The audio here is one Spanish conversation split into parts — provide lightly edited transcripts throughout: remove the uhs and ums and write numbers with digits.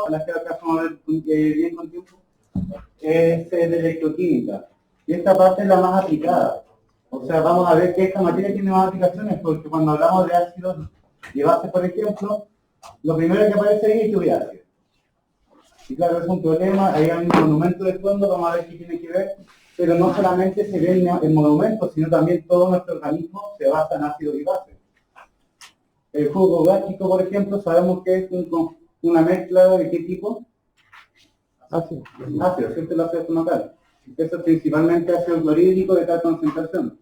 ojalá que acá vamos a ver bien con tiempo, es de electroquímica. Y esta parte es la más aplicada. O sea, vamos a ver que esta materia tiene más aplicaciones, porque cuando hablamos de ácidos y bases, por ejemplo, lo primero que aparece ahí es lluvia ácida. Y claro, es un problema, hay un monumento de fondo, vamos a ver qué tiene que ver, pero no solamente se ve el monumento, sino también todo nuestro organismo se basa en ácidos y bases. El jugo gástrico, por ejemplo, sabemos que es una mezcla de qué tipo? Ácido, ¿cierto? El ácido estomacal. Eso es principalmente ácido clorhídrico de tal concentración.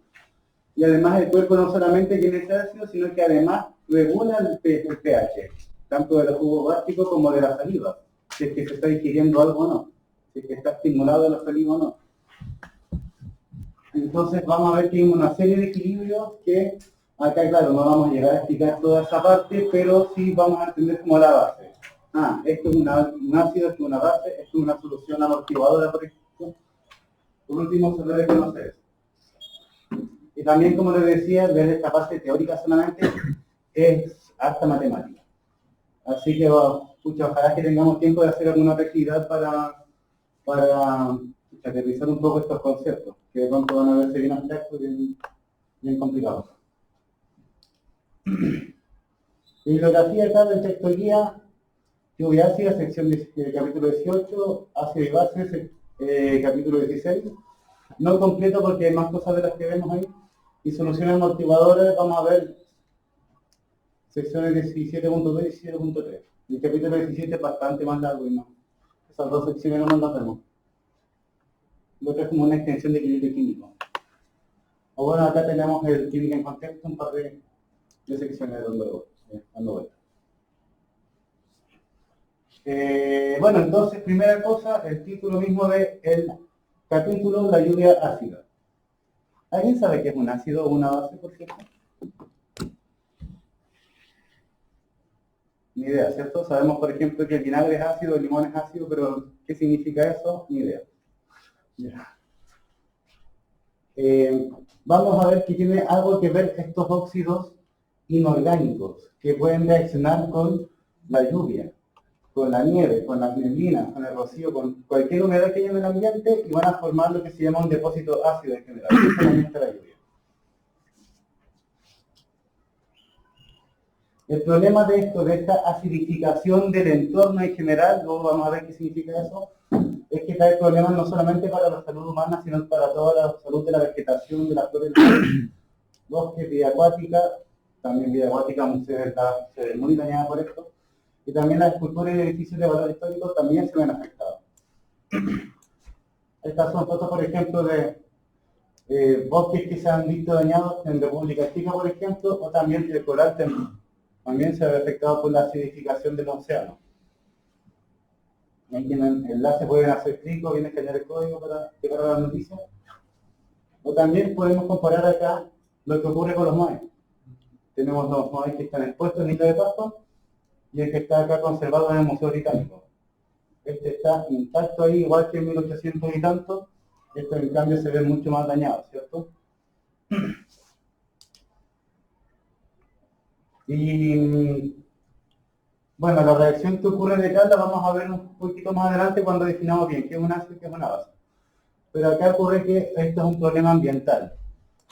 Y además el cuerpo no solamente tiene ese ácido, sino que además regula el pH, tanto del jugo gástrico como de la saliva, si es que se está digiriendo algo o no, si es que está estimulado la saliva o no. Entonces vamos a ver que hay una serie de equilibrios que, acá claro, no vamos a llegar a explicar toda esa parte, pero sí vamos a entender como la base. Esto es un ácido, esto es una base, esto es una solución amortiguadora, por ejemplo. Por último, se debe conocer eso. Y también, como les decía, desde esta parte teórica solamente, es harta matemática. Así que, ojalá que tengamos tiempo de hacer alguna otra actividad para aterrizar un poco estos conceptos, que de pronto van a verse bien abstractos y bien complicados. Bibliografía acá del texto guía, lluvia ácida, sección capítulo 18, ácido y bases, capítulo 16. No completo porque hay más cosas de las que vemos ahí. Y soluciones amortiguadoras, vamos a ver secciones 17.2 y 17.3. El capítulo 17 es bastante más largo y no. Esas dos secciones no las vemos. Lo otro es como una extensión de equilibrio químico. O bueno, acá tenemos el química en contexto, un par de secciones dando vuelta. Bueno, entonces, primera cosa, el título mismo del capítulo, la lluvia ácida. ¿Alguien sabe qué es un ácido o una base, por ejemplo? Ni idea, ¿cierto? Sabemos, por ejemplo, que el vinagre es ácido, el limón es ácido, pero ¿qué significa eso? Ni idea. Ya. Vamos a ver que tiene algo que ver estos óxidos inorgánicos que pueden reaccionar con la lluvia, con la nieve, con las neblinas, con el rocío, con cualquier humedad que haya en el ambiente y van a formar lo que se llama un depósito ácido en general. Eso es solamente la lluvia. El problema de esto, de esta acidificación del entorno en general, luego vamos a ver qué significa eso, es que trae problemas no solamente para la salud humana, sino para toda la salud de la vegetación, de la flora y del bosque, vida acuática, también vida acuática se ve muy dañada por esto, y también las esculturas y edificios de valor histórico también se ven afectados. Estas son fotos, por ejemplo, de bosques que se han visto dañados en República Chica, por ejemplo, o también el coral también se ve afectado por la acidificación del océano. Aquí en el enlace pueden hacer clic o bien escanear el código para llegar a la noticia. O también podemos comparar acá lo que ocurre con los maes. Tenemos los maes que están expuestos en Isla de Pascua y el que está acá conservado en el Museo Británico. Este está intacto ahí, igual que en 1800 y tanto. Esto en cambio se ve mucho más dañado, ¿cierto? Y bueno, la reacción que ocurre de acá la vamos a ver un poquito más adelante cuando definamos bien qué es un ácido y qué es una base. Pero acá ocurre que esto es un problema ambiental.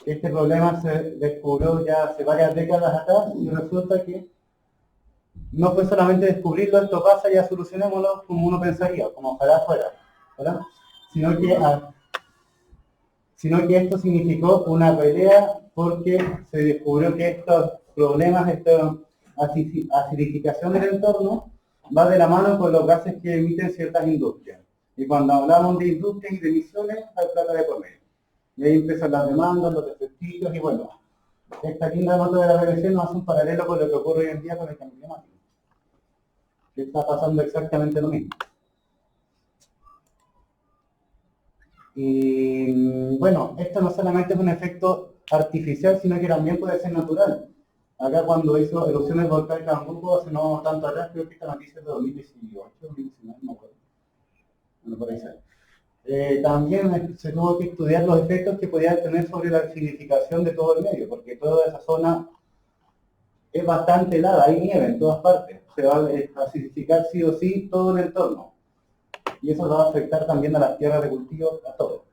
Este problema se descubrió ya hace varias décadas atrás y resulta que no fue solamente descubrirlo, esto pasa, ya solucionémoslo como uno pensaría, como ojalá fuera, ¿verdad? Sino que esto significó una pelea porque se descubrió que estos problemas, esta acidificación del entorno, va de la mano con los gases que emiten ciertas industrias. Y cuando hablamos de industrias y de emisiones, hay plata de por medio. Y ahí empiezan las demandas, los desprestigio y bueno, esta linda nota de la BBC nos hace un paralelo con lo que ocurre hoy en día con el cambio climático. Que está pasando exactamente lo mismo. Y bueno, esto no solamente es un efecto artificial, sino que también puede ser natural. Acá cuando hizo erupciones volcánicas en Hamburgo, hace no tanto atrás, creo que esta noticia es de 2018, 2019, no me acuerdo. Bueno, por ahí sale. También se tuvo que estudiar los efectos que podían tener sobre la acidificación de todo el medio, porque toda esa zona es bastante helada, hay nieve en todas partes. se va a acidificar sí o sí todo el entorno. Y eso va a afectar también a las tierras de cultivo, a todo,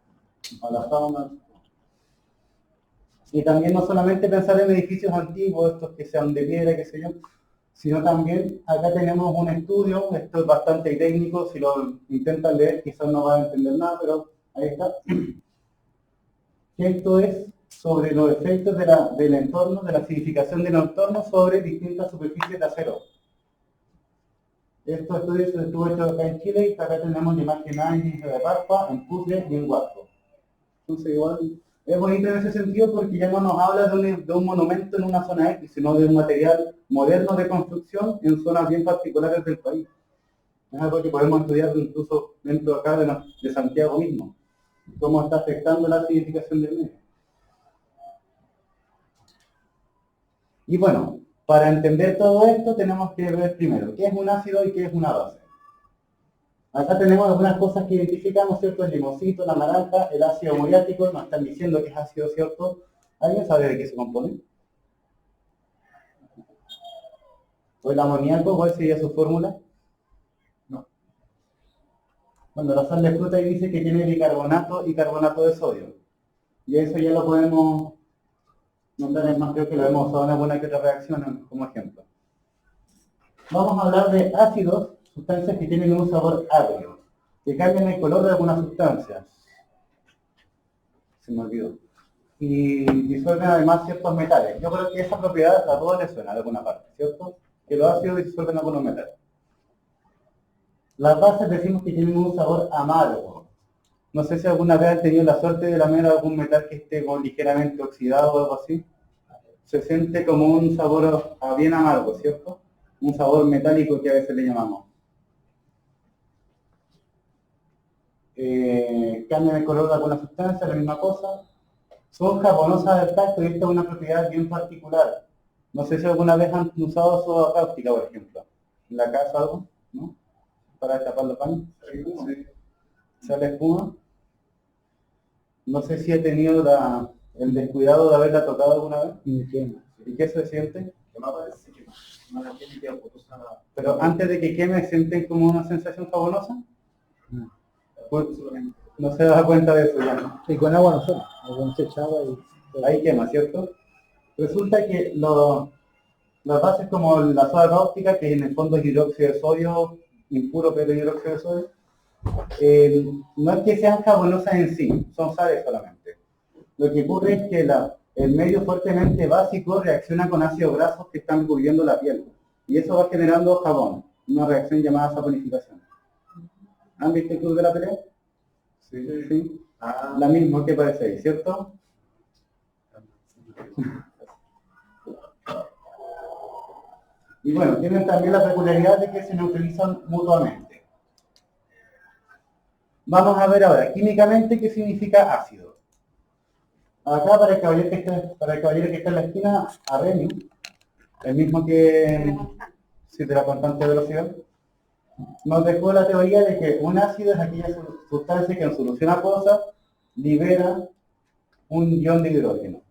a la fauna. Y también no solamente pensar en edificios antiguos, estos que sean de piedra, qué sé yo, sino también acá tenemos un estudio, esto es bastante técnico, si lo intentan leer quizás no van a entender nada, pero ahí está. Esto es sobre los efectos del entorno, de la acidificación del entorno sobre distintas superficies de acero. Estos estudios se estuvo hecho acá en Chile y acá tenemos la imagen en Isla de Pascua, en Putre y en Huasco. Entonces igual es bonito en ese sentido porque ya no nos habla de un monumento en una zona X, sino de un material moderno de construcción en zonas bien particulares del país. Es algo que podemos estudiar incluso dentro acá de Santiago mismo, cómo está afectando la acidificación del medio. Y bueno, para entender todo esto tenemos que ver primero qué es un ácido y qué es una base. Acá tenemos algunas cosas que identificamos, ¿cierto? El limoncito, la naranja, el ácido muriático, nos están diciendo que es ácido, ¿cierto? ¿Alguien sabe de qué se compone? ¿O el amoníaco, cuál sería su fórmula? No. Cuando la sal de fruta y dice que tiene bicarbonato y carbonato de sodio. Y eso ya lo podemos nombrar, es más, creo que lo hemos usado en alguna que otra reacción como ejemplo. Vamos a hablar de ácidos, sustancias que tienen un sabor agrio, que cambian el color de algunas sustancias. Se me olvidó. Y disuelven además ciertos metales. Yo creo que esa propiedad a todos les suena de alguna parte, ¿cierto? Que los ácidos disuelven algunos metales. Las bases decimos que tienen un sabor amargo. No sé si alguna vez han tenido la suerte de lamer algún metal que esté ligeramente oxidado o algo así. Se siente como un sabor bien amargo, ¿cierto? Un sabor metálico que a veces le llamamos. Cambian el color de alguna sustancia, la misma cosa. Son carbonosas al tacto y esta es una propiedad bien particular. No sé si alguna vez han usado soda cáustica, por ejemplo. En la casa algo, ¿no? Para destapar los panes. Sí. ¿Sale espuma? No sé si he tenido el descuidado de haberla tocado alguna vez. ¿Y qué se siente? Pero antes de que queme, ¿sienten como una sensación jabonosa? Pues, no se da cuenta de eso ya. Y con agua no suena, con se echa agua y... Ahí quema, ¿cierto? Resulta que las bases como la soda cáustica, que en el fondo es hidróxido de sodio, impuro pero hidróxido de sodio, no es que sean jabonosas en sí, son sales solamente. Lo que ocurre es que el medio fuertemente básico reacciona con ácidos grasos que están cubriendo la piel. Y eso va generando jabón, una reacción llamada saponificación. ¿Han visto el club de la pelea? Sí. La misma que parece ahí, ¿cierto? Y bueno, tienen también la peculiaridad de que se neutralizan mutuamente. Vamos a ver ahora, químicamente, qué significa ácido. Acá para el caballero que está en la esquina, Arrhenius, el mismo que si de la constante de velocidad, nos dejó la teoría de que un ácido es aquella sustancia que en solución acuosa libera un ion de hidrógeno.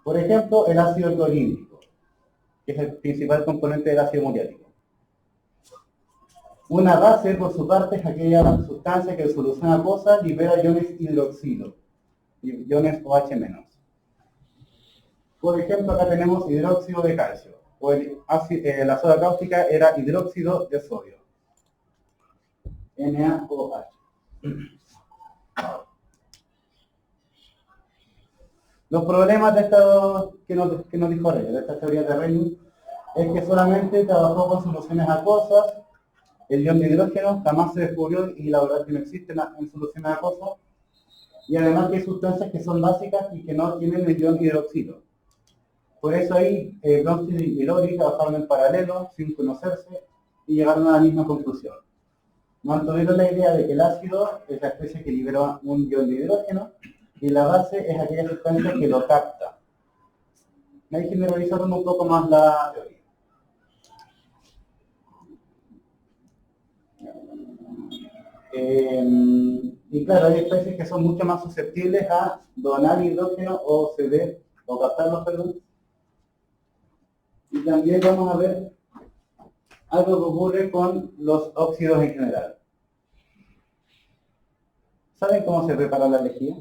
Por ejemplo, el ácido clorhídrico, que es el principal componente del ácido muriático. Una base, por su parte, es aquella sustancia que en solución acuosa libera iones hidroxilo, iones OH-. Por ejemplo, acá tenemos hidróxido de calcio, o la soda cáustica era hidróxido de sodio, NaOH. Los problemas de esto que nos dijo Reyes, de esta teoría de Reyes, es que solamente trabajó con soluciones acuosas. El ion de hidrógeno jamás se descubrió y la verdad que no existen en soluciones acuosas. Y además que hay sustancias que son básicas y que no tienen el ion hidroxilo. Por eso ahí Bronsted y Lori trabajaron en paralelo, sin conocerse, y llegaron a la misma conclusión. Mantuvieron la idea de que el ácido es la especie que libera un ion de hidrógeno, y la base es aquella sustancia que lo capta. Ahí generalizaron un poco más la teoría. Y claro, hay especies que son mucho más susceptibles a donar hidrógeno o ceder, o captarlo, perdón. Y también vamos a ver algo que ocurre con los óxidos en general. ¿Saben cómo se prepara la lejía?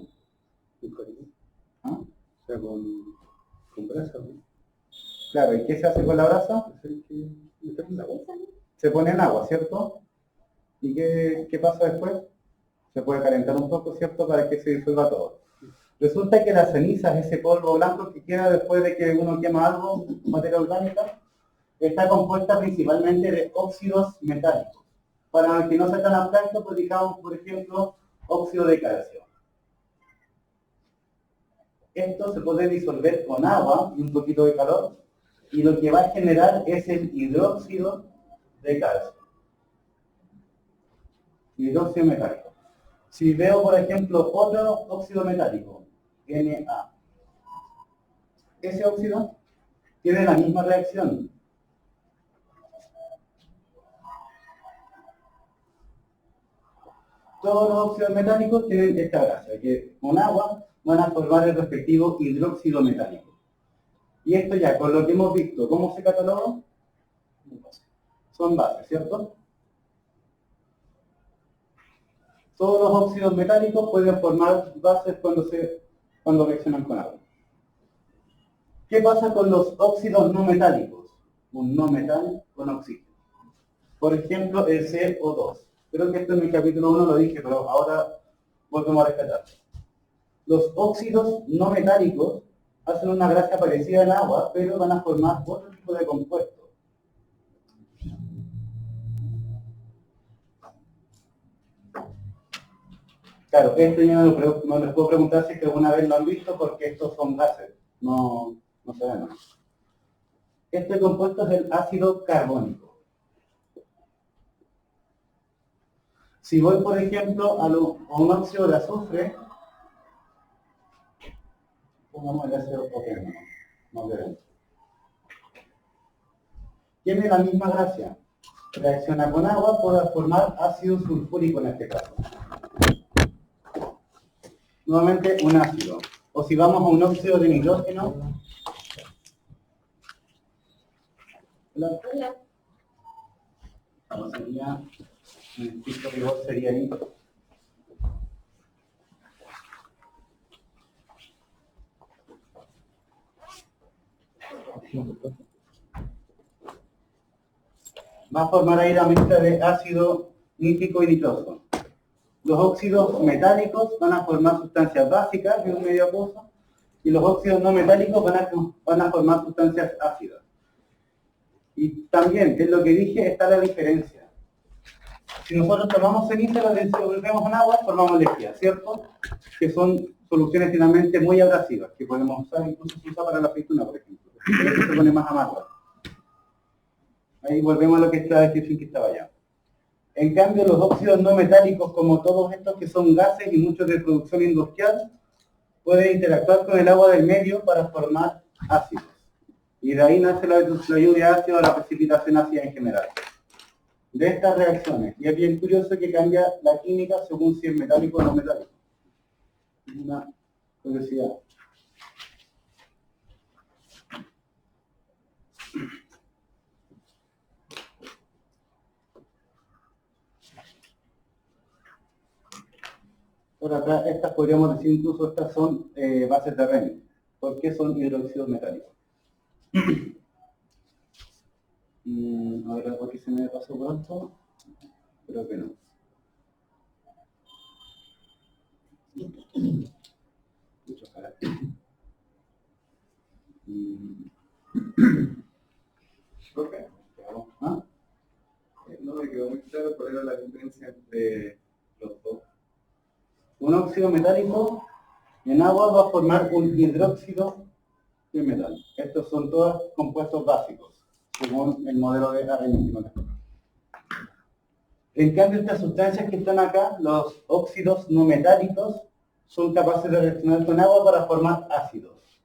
¿Ah? O sea, con brasa, ¿no? Claro, ¿y qué se hace con la brasa? Meter en agua. Se pone en agua, ¿cierto? ¿Y qué pasa después? Se puede calentar un poco, ¿cierto? Para que se disuelva todo. Resulta que las cenizas, ese polvo blanco que queda después de que uno quema algo, materia orgánica, está compuesta principalmente de óxidos metálicos. Para que no sea tan abstracto, pues digamos, por ejemplo, óxido de calcio. Esto se puede disolver con agua y un poquito de calor, y lo que va a generar es el hidróxido de calcio. Hidróxido metálico. Si veo, por ejemplo, otro óxido metálico, Na, ese óxido tiene la misma reacción. Todos los óxidos metálicos tienen esta grasa, que con agua van a formar el respectivo hidróxido metálico. Y esto ya, con lo que hemos visto, ¿cómo se cataloga? Son bases, ¿cierto? Todos los óxidos metálicos pueden formar bases cuando reaccionan con agua. ¿Qué pasa con los óxidos no metálicos? Un no metal con oxígeno. Por ejemplo, el CO2. Creo que esto en el capítulo 1 lo dije, pero ahora volvemos a rescatar. Los óxidos no metálicos hacen una grasa parecida al agua, pero van a formar otro tipo de compuesto. Claro, esto yo no les puedo preguntar si es que alguna vez lo han visto, porque estos son gases, no sabemos. Este compuesto es el ácido carbónico. Si voy, por ejemplo, a un óxido de azufre, pongamos el ácido oxígeno, no veremos. Tiene la misma gracia. Reacciona con agua para formar ácido sulfúrico en este caso. Nuevamente un ácido. O si vamos a un óxido de nitrógeno. ¿Cómo sería? El piso rigor sería ahí. Va a formar ahí la mezcla de ácido nítrico y nitroso. Los óxidos metálicos van a formar sustancias básicas de un medio acuoso, y los óxidos no metálicos van a formar sustancias ácidas. Y también, que es lo que dije, está la diferencia. Si nosotros tomamos ceniza y la disolvemos en agua, formamos lejía, ¿cierto? Que son soluciones finalmente muy abrasivas, que podemos usar, incluso se usa para la aceituna, por ejemplo. Pero se pone más amarga. Ahí volvemos a lo que es la descripción que estaba allá. En cambio, los óxidos no metálicos, como todos estos que son gases y muchos de producción industrial, pueden interactuar con el agua del medio para formar ácidos. Y de ahí nace la lluvia ácida o la precipitación ácida en general. De estas reacciones. Y es bien curioso que cambia la química según si es metálico o no metálico. Una curiosidad. Por acá, estas podríamos decir incluso, estas son bases de Rennes. ¿Por qué son hidróxidos metálicos? A ver, algo que se me pasó pronto. Creo que no. Mucho carácter. Profe, ¿Ah? no me quedó muy claro cuál era la diferencia entre los dos. Un óxido metálico en agua va a formar un hidróxido de metal. Estos son todos compuestos básicos, según el modelo de Arrhenius. En cambio, estas sustancias que están acá, los óxidos no metálicos, son capaces de reaccionar con agua para formar ácidos,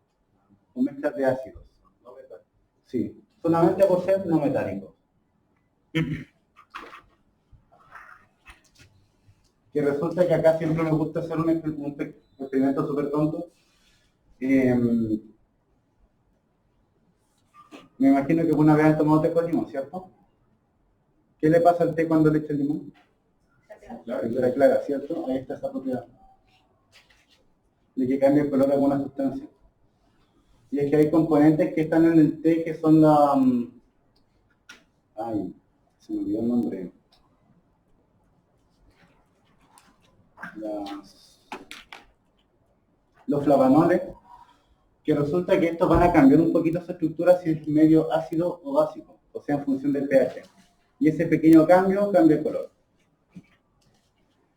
o mezclas de ácidos. No metal. Sí, solamente por ser no metálicos. Que resulta que acá siempre me gusta hacer un experimento súper tonto. Me imagino que alguna vez han tomado té con limón, ¿cierto? ¿Qué le pasa al té cuando le echa el limón? Se aclara, ¿cierto? Ahí está esa propiedad. De que cambia el color de alguna sustancia. Y es que hay componentes que están en el té que son la... ay, se me olvidó el nombre. Los flavanoles, que resulta que estos van a cambiar un poquito su estructura si es medio ácido o básico, o sea, en función del pH. Y ese pequeño cambio cambia el color.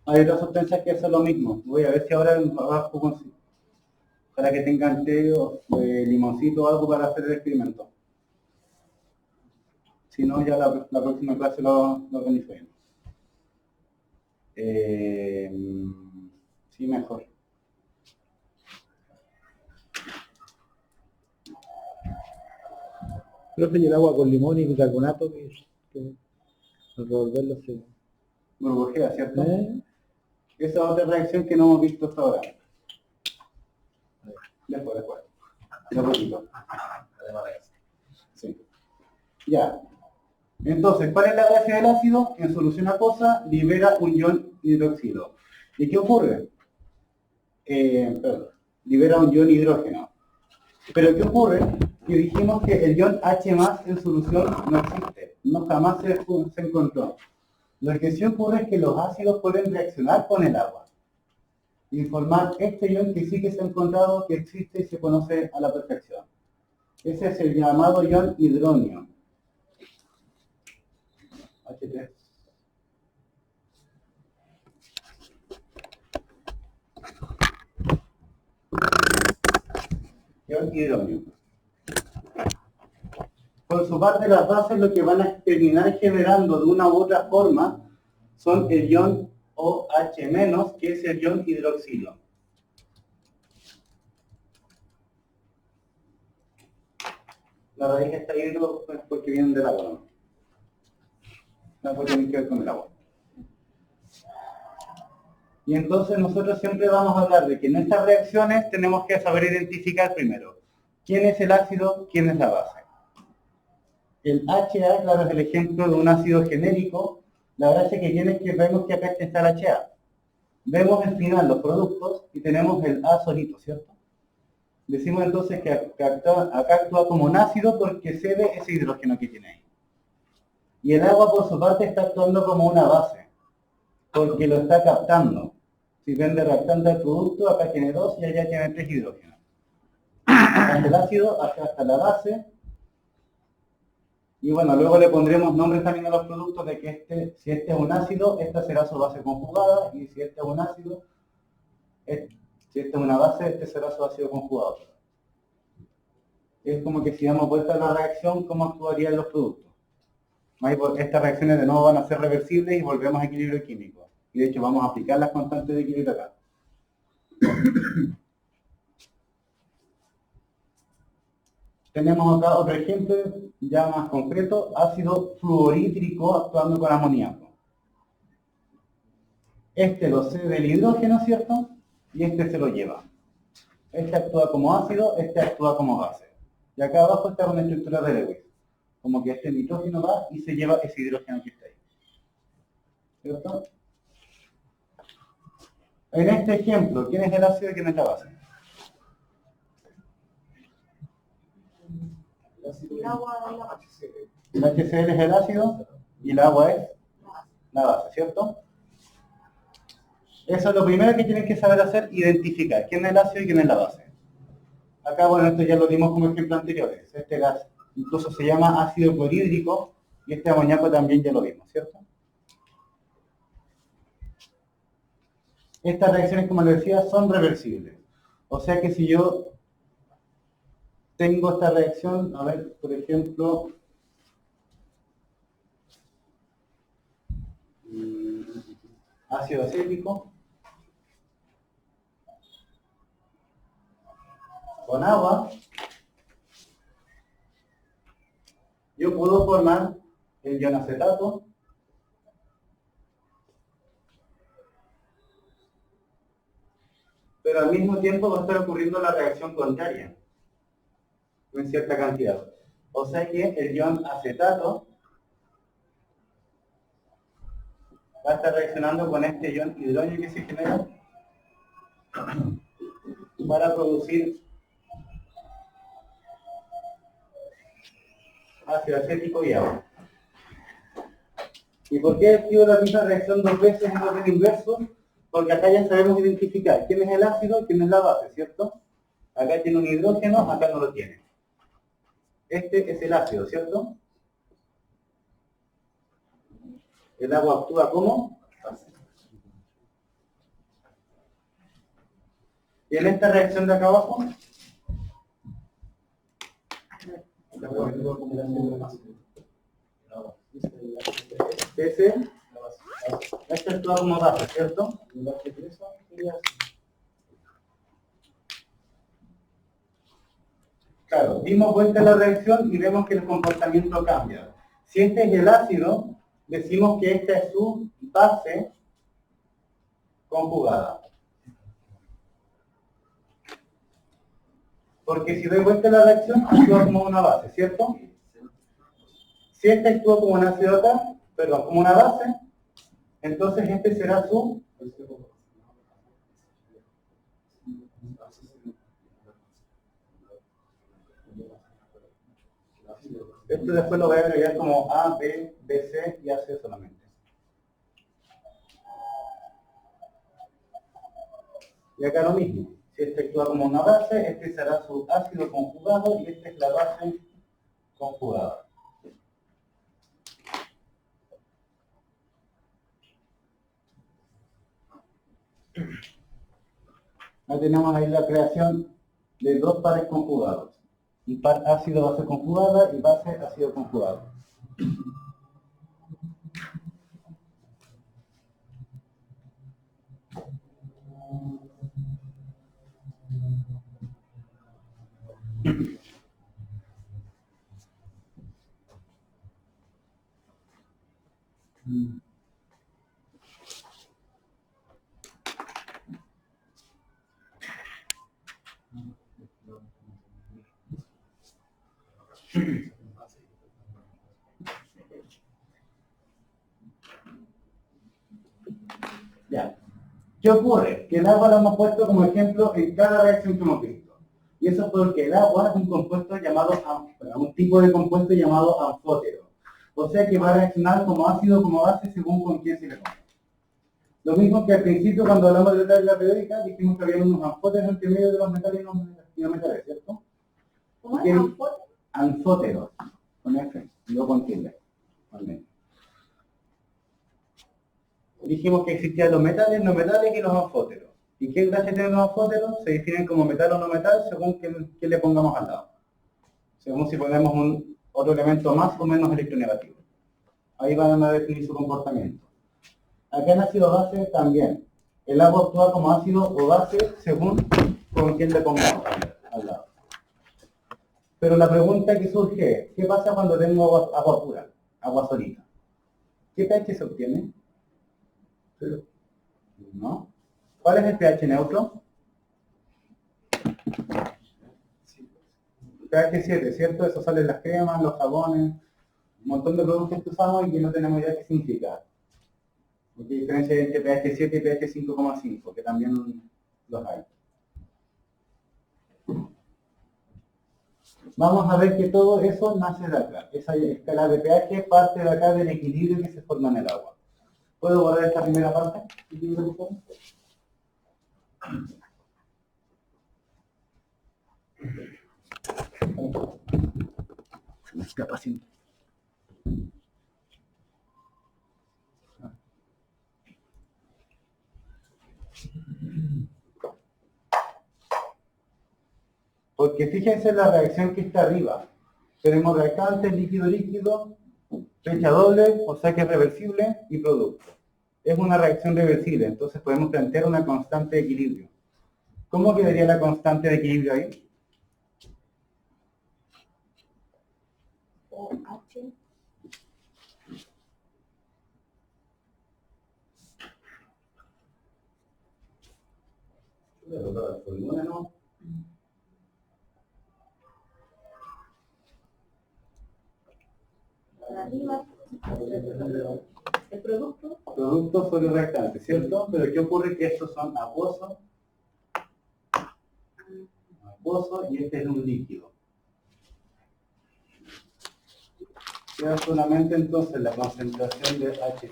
Hay otras sustancias que hacen lo mismo. Voy a ver si ahora abajo consigo, para que tengan té o limoncito o algo para hacer el experimento. Si no, ya la próxima clase lo organizo bien. Sí, mejor. Profe, y el agua con limón y bicarbonato, que al revolverlo se... Burbujea, ¿cierto? ¿Eh? Esa es otra reacción que no hemos visto hasta ahora. Después. De poquito. Sí. Ya. Entonces, ¿cuál es la gracia del ácido? En solución acuosa libera un ion hidroxilo. ¿Y qué ocurre? Libera un ion hidrógeno. Pero ¿qué ocurre? Que dijimos que el ion H+ en solución no existe. No, jamás se encontró. Lo que sí ocurre es que los ácidos pueden reaccionar con el agua y formar este ion que sí que se ha encontrado, que existe y se conoce a la perfección. Ese es el llamado ion hidronio. H3. Ion hidronio. Por su parte, las bases lo que van a terminar generando de una u otra forma son el ion OH-, que es el ion hidroxilo. La raíz está hidro porque vienen del agua, ¿no? No porque tienen que ver con el agua. Y entonces nosotros siempre vamos a hablar de que en estas reacciones tenemos que saber identificar primero quién es el ácido, quién es la base. El HA, claro, es el ejemplo de un ácido genérico. La gracia que tiene es que vemos que acá está el HA. Vemos al final los productos y tenemos el A solito, ¿cierto? Decimos entonces que acá actúa como un ácido porque cede ese hidrógeno que tiene ahí. Y el agua, por su parte, está actuando como una base, porque lo está captando. Si ven de reactante al producto, acá tiene 2 y allá tiene 3 hidrógenos. Acá está el ácido, acá está la base. Y bueno, luego le pondremos nombres también a los productos de que si este es un ácido, esta será su base conjugada, y si este es un ácido, si este es una base, este será su ácido conjugado. Es como que si damos vuelta a la reacción, ¿cómo actuarían los productos? Estas reacciones de nuevo van a ser reversibles y volvemos a equilibrio químico. Y de hecho vamos a aplicar las constantes de equilibrio acá. Tenemos acá otro ejemplo ya más concreto, ácido fluorhídrico actuando con amoníaco. Este lo cede del hidrógeno, ¿cierto? Y este se lo lleva. Este actúa como ácido, este actúa como base. Y acá abajo está una estructura de Lewis. Como que este nitrógeno va y se lleva ese hidrógeno que está ahí. ¿Cierto? En este ejemplo, ¿quién es el ácido y quién es la base? El agua de la base. El HCl es el ácido y el agua es la base, ¿cierto? Eso es lo primero que tienen que saber hacer, identificar quién es el ácido y quién es la base. Acá, bueno, esto ya lo dimos como ejemplo anteriores. Este gas incluso se llama ácido clorhídrico y este amoníaco también ya lo vimos, ¿cierto? Estas reacciones, como les decía, son reversibles. O sea que si yo tengo esta reacción, a ver, por ejemplo, ácido acético con agua, yo puedo formar el ion acetato, pero al mismo tiempo va a estar ocurriendo la reacción contraria en cierta cantidad. O sea que el ion acetato va a estar reaccionando con este ion hidrógeno que se genera para producir ácido acético y agua. ¿Y por qué activo la misma reacción dos veces en orden inverso? Porque acá ya sabemos identificar quién es el ácido y quién es la base, ¿cierto? Acá tiene un hidrógeno, acá no lo tiene. Este es el ácido, ¿cierto? El agua actúa como base. Y en esta reacción de acá abajo, El agua actúa como un ácido. este actúa como base, ¿cierto? Claro, dimos vuelta a la reacción y vemos que el comportamiento cambia. Si este es el ácido, decimos que esta es su base conjugada. Porque si doy vuelta a la reacción, actúa como una base, ¿cierto? Si este actúa como un ácido acá, perdón, como una base, entonces este será su... Esto después lo voy a agregar como A, B, B, C y AC solamente. Y acá lo mismo. Si este actúa como una base, este será su ácido conjugado y esta es la base conjugada. Ya tenemos ahí la creación de dos pares conjugados. Y par ácido-base conjugada y base-ácido conjugado. Ya. ¿Qué ocurre? Que el agua lo hemos puesto como ejemplo en cada reacción que hemos visto. Y eso es porque el agua es un compuesto llamado, un tipo de compuesto llamado anfótero. O sea que va a reaccionar como ácido o como base según con quién se le ponga. Lo mismo que al principio cuando hablamos de la tabla periódica, dijimos que había unos anfóteros entre medio de los metales y no metales, ¿cierto? ¿Cómo es? ¿Quién? ¿Anfótero? Anfóteros, con F, y luego con tilde. Vale. Dijimos que existían los metales, no metales y los anfóteros. ¿Y qué gracia tienen los anfóteros? Se definen como metal o no metal según qué le pongamos al lado. Según si ponemos otro elemento más o menos electronegativo. Ahí van a definir su comportamiento. Acá en ácido base también. El agua actúa como ácido o base según con quién le pongamos al lado. Pero la pregunta que surge es, ¿qué pasa cuando tengo agua pura, agua solita? ¿Qué pH se obtiene? Cero. ¿No? ¿Cuál es el pH neutro? pH 7, ¿cierto? Eso sale en las cremas, los jabones, un montón de productos que usamos y que no tenemos idea qué significa. ¿Qué diferencia hay entre pH 7 y pH 5,5? Que también los hay. Vamos a ver que todo eso nace de acá. Esa escala de pH parte de acá del equilibrio que se forma en el agua. ¿Puedo borrar esta primera parte? Se me escapa siempre. Porque fíjense la reacción que está arriba. Tenemos reactante, líquido-líquido, fecha doble, o sea que es reversible, y producto. Es una reacción reversible, entonces podemos plantear una constante de equilibrio. ¿Cómo quedaría la constante de equilibrio ahí? OH. ¿No? El producto, Producto sólido-reactante, ¿cierto? Pero ¿qué ocurre? Que estos son acuosos, y este es un líquido. Queda solamente entonces la concentración de H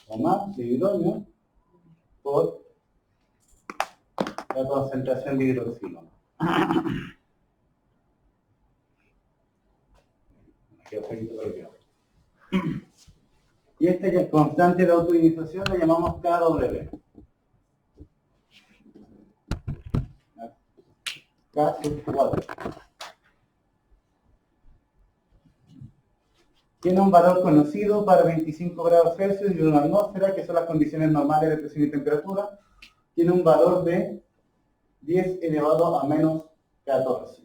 o más de hidrógeno por la concentración de hidroxilo. Y este constante de autoinización le llamamos KW. K sub 4. Tiene un valor conocido para 25 grados Celsius y una atmósfera, que son las condiciones normales de presión y temperatura. Tiene un valor de 10 elevado a menos 14.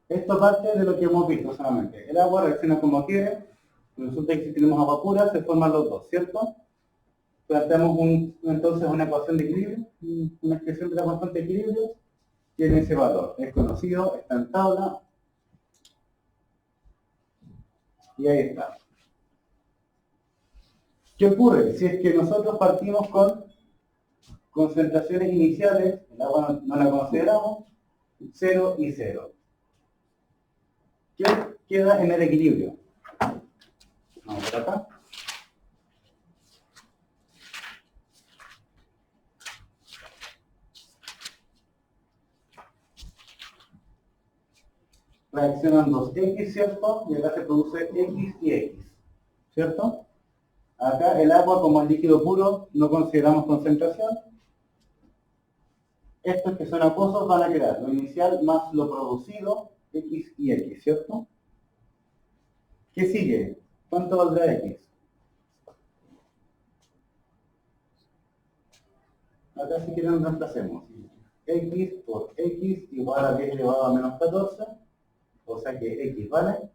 Esto parte de lo que hemos visto solamente. El agua reacciona como quiere. Resulta que si tenemos agua pura, se forman los dos, ¿cierto? Planteamos entonces una ecuación de equilibrio, una expresión de la constante de equilibrio. Tiene ese valor. Es conocido, está en tabla. Y ahí está. ¿Qué ocurre? Si es que nosotros partimos con concentraciones iniciales, el agua no la consideramos, 0 y 0. ¿Qué queda en el equilibrio? Vamos por acá. Reaccionan dos X, ¿cierto? Y acá se produce X y X, ¿cierto? Acá el agua, como es líquido puro, no consideramos concentración. Estos que son acuosos van a quedar lo inicial más lo producido, X y X, ¿cierto? ¿Qué sigue? ¿Cuánto valdrá X? Acá si quieren reemplacemos. X por X igual a 10 elevado a menos 14. O sea que X vale.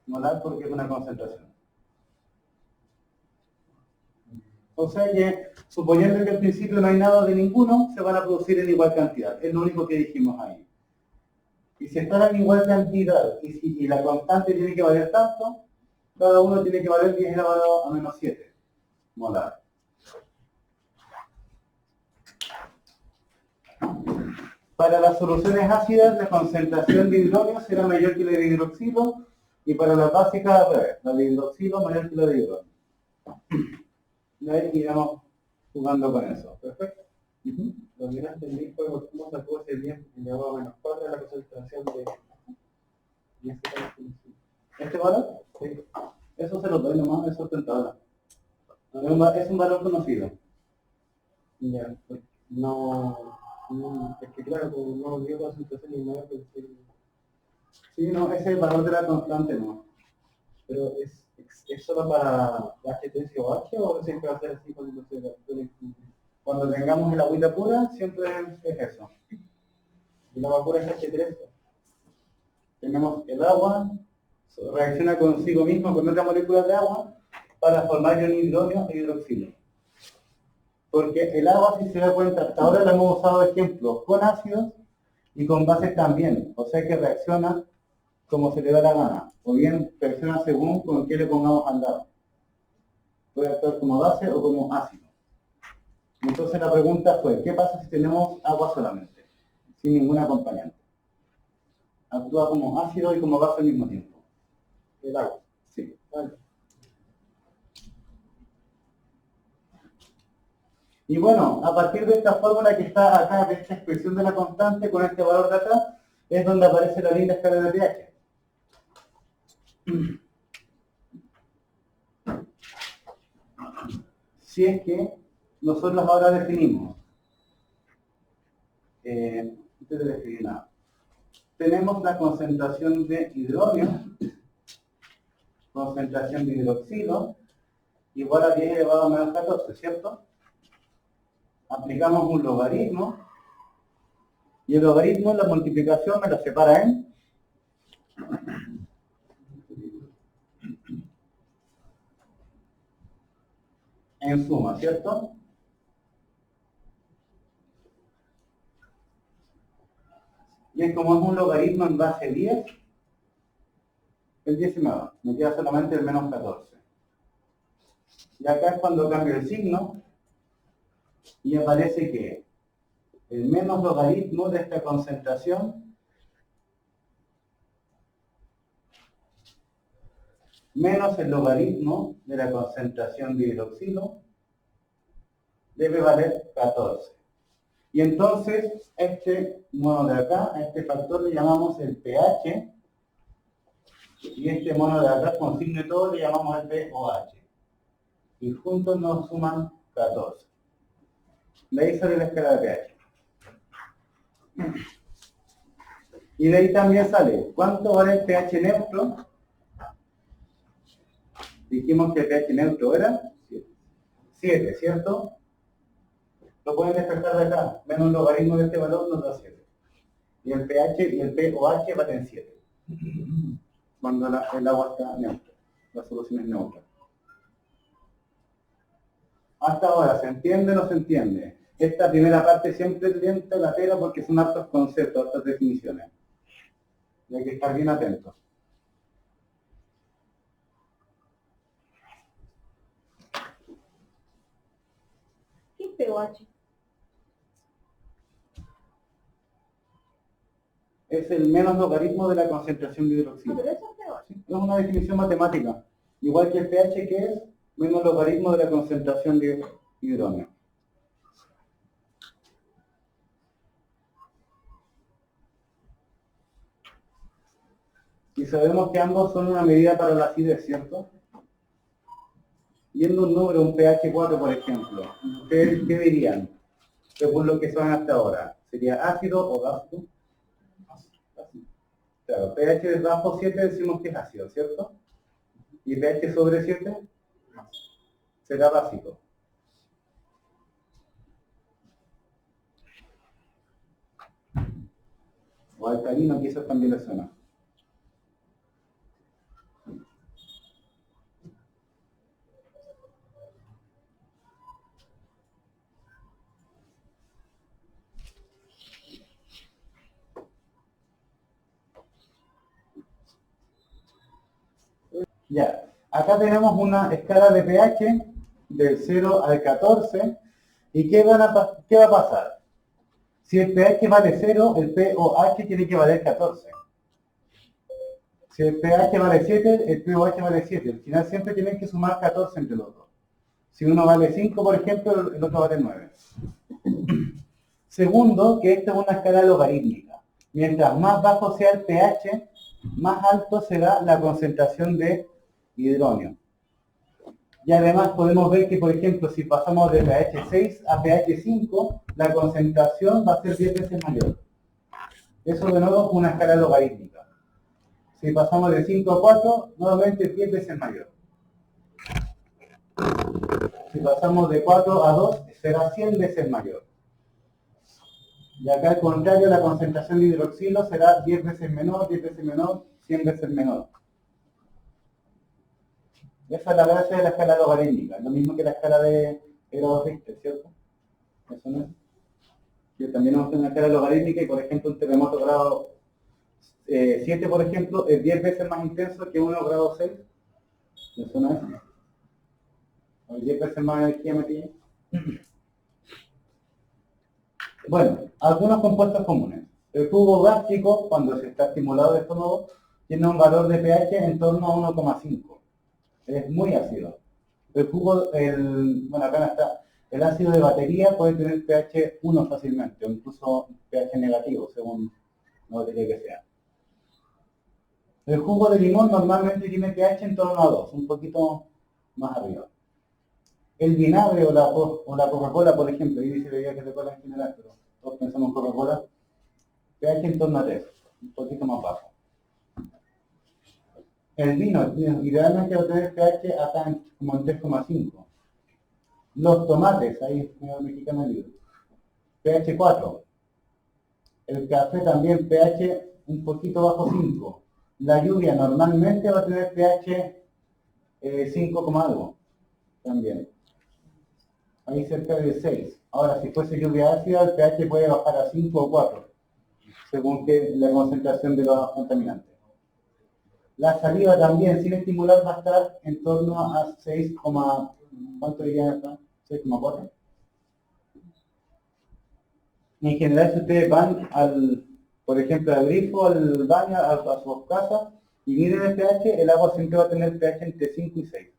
Molar porque es una concentración. O sea que, suponiendo que al principio no hay nada de ninguno, se van a producir en igual cantidad. Es lo único que dijimos ahí. Y si están en igual cantidad y la constante tiene que valer tanto, cada uno tiene que valer 10 elevado a menos 7 molar. Para las soluciones ácidas, la concentración de hidrógeno será mayor que la de hidroxilo, y para las básicas, al revés, la de hidroxilo mayor que la de hidrógeno. Y ahí iremos jugando con eso. ¿Perfecto? Lo que no entendí fue cómo sacó ese 10 elevado a menos 4 de la concentración de 10 ¿Este valor? Sí. Eso se lo doy nomás, eso es tentador. Es un valor conocido. Ya, pues, es que claro, como no dio concentración ni nada, pensé que... Sí, no, ese es el valor de la constante, no. Pero ¿es solo para HTSOH o siempre va a ser así cuando se Cuando tengamos el agüita pura, siempre es eso. y la vapor es H3? Tenemos el agua, reacciona consigo mismo con otra molécula de agua para formar un hidrógeno e hidroxilo. Porque el agua, si se da cuenta, hasta ahora lo hemos usado de ejemplo con ácidos y con bases también. O sea que reacciona como se le da la gana. O bien reacciona según con qué le pongamos al lado. Puede actuar como base o como ácido. Entonces la pregunta fue, ¿qué pasa si tenemos agua solamente? Sin ningún acompañante. Actúa como ácido y como base al mismo tiempo. El agua. Sí. Vale. Y bueno, a partir de esta fórmula que está acá, de esta expresión de la constante con este valor de acá, es donde aparece la linda escala de pH. Si es que nosotros ahora definimos, antes de definir nada, tenemos la concentración de hidrógeno, concentración de hidroxilo, igual a 10 elevado a menos 14, ¿cierto? Aplicamos un logaritmo, y el logaritmo, la multiplicación me la separa en en suma, ¿cierto? Y como es un logaritmo en base 10, el 10 se me va, me queda solamente el menos 14. Y acá es cuando cambio el signo y aparece que el menos logaritmo de esta concentración menos el logaritmo de la concentración de hidroxilo debe valer 14. Y entonces, este mono de acá, a este factor le llamamos el pH, y este mono de acá con signo y todo le llamamos el pOH. Y juntos nos suman 14. De ahí sale la escala de pH. Y de ahí también sale, ¿cuánto vale el pH neutro? Dijimos que el pH neutro era 7, ¿cierto? Lo pueden despejar de acá, menos un logaritmo de este valor nos da 7. Y el pH y el pOH valen 7. Cuando el agua está neutra, la solución es neutra. Hasta ahora, ¿se entiende o no se entiende? Esta primera parte siempre lenta la tela porque son hartos conceptos, hartas definiciones. Y hay que estar bien atentos. ¿Qué es pH? Es el menos logaritmo de la concentración de hidroxilo. No, pero eso es pH. Es una definición matemática. Igual que el pH, que es menos logaritmo de la concentración de hidrógeno. Y sabemos que ambos son una medida para la acidez, ¿cierto? Viendo un número, un pH 4, por ejemplo, ¿ustedes qué dirían? Según lo que saben hasta ahora, ¿sería ácido o básico? Claro, pH debajo 7 decimos que es ácido, ¿cierto? Y pH sobre 7 será básico. O alcalino, quizás también le suena. Ya, acá tenemos una escala de pH del 0 al 14. ¿Y qué va a pasar? Si el pH vale 0, el pOH tiene que valer 14. Si el pH vale 7, el pOH vale 7. Al final siempre tienen que sumar 14 entre los dos. Si uno vale 5, por ejemplo, el otro vale 9. Segundo, que esta es una escala logarítmica. Mientras más bajo sea el pH, más alto será la concentración de hidrógeno. Y además podemos ver que, por ejemplo, si pasamos de pH 6 a pH 5, la concentración va a ser 10 veces mayor. Eso de nuevo es una escala logarítmica. Si pasamos de 5 a 4, nuevamente 10 veces mayor. Si pasamos de 4 a 2, será 100 veces mayor. Y acá al contrario, la concentración de hidroxilo será 10 veces menor, 10 veces menor, 100 veces menor. Esa es la gracia de la escala logarítmica, lo mismo que la escala de grados Richter, ¿cierto? Eso no es. Que también vamos a tener una escala logarítmica y, por ejemplo, un terremoto grado 7, por ejemplo, es 10 veces más intenso que uno grado 6. Eso no es. O 10 veces más energía metida. Bueno, algunos compuestos comunes. El jugo gástrico, cuando se está estimulado de estómago, tiene un valor de pH en torno a 1,5. Es muy ácido. El jugo, bueno, acá está, el ácido de batería puede tener pH 1 fácilmente, o incluso pH negativo, según la batería que sea. El jugo de limón normalmente tiene pH en torno a 2, un poquito más arriba. El vinagre o la Coca-Cola, por ejemplo, ahí dice bebida que se cola en general, pero todos pensamos en Coca-Cola, pH en torno a 3, un poquito más bajo. El vino, idealmente va a tener pH acá como en 3,5. Los tomates, ahí me mexicano el libro, pH 4. El café también pH un poquito bajo 5. La lluvia normalmente va a tener pH 5, algo también. ahí cerca de 6. Ahora, si fuese lluvia ácida, el pH puede bajar a 5 o 4, según que la concentración de los contaminantes. La saliva también, sin estimular, va a estar en torno a 6, ¿cuánto diría acá? 6,4. En general, si ustedes van por ejemplo, al grifo, al baño, a su casa, y miden el pH, el agua siempre va a tener pH entre 5 y 6.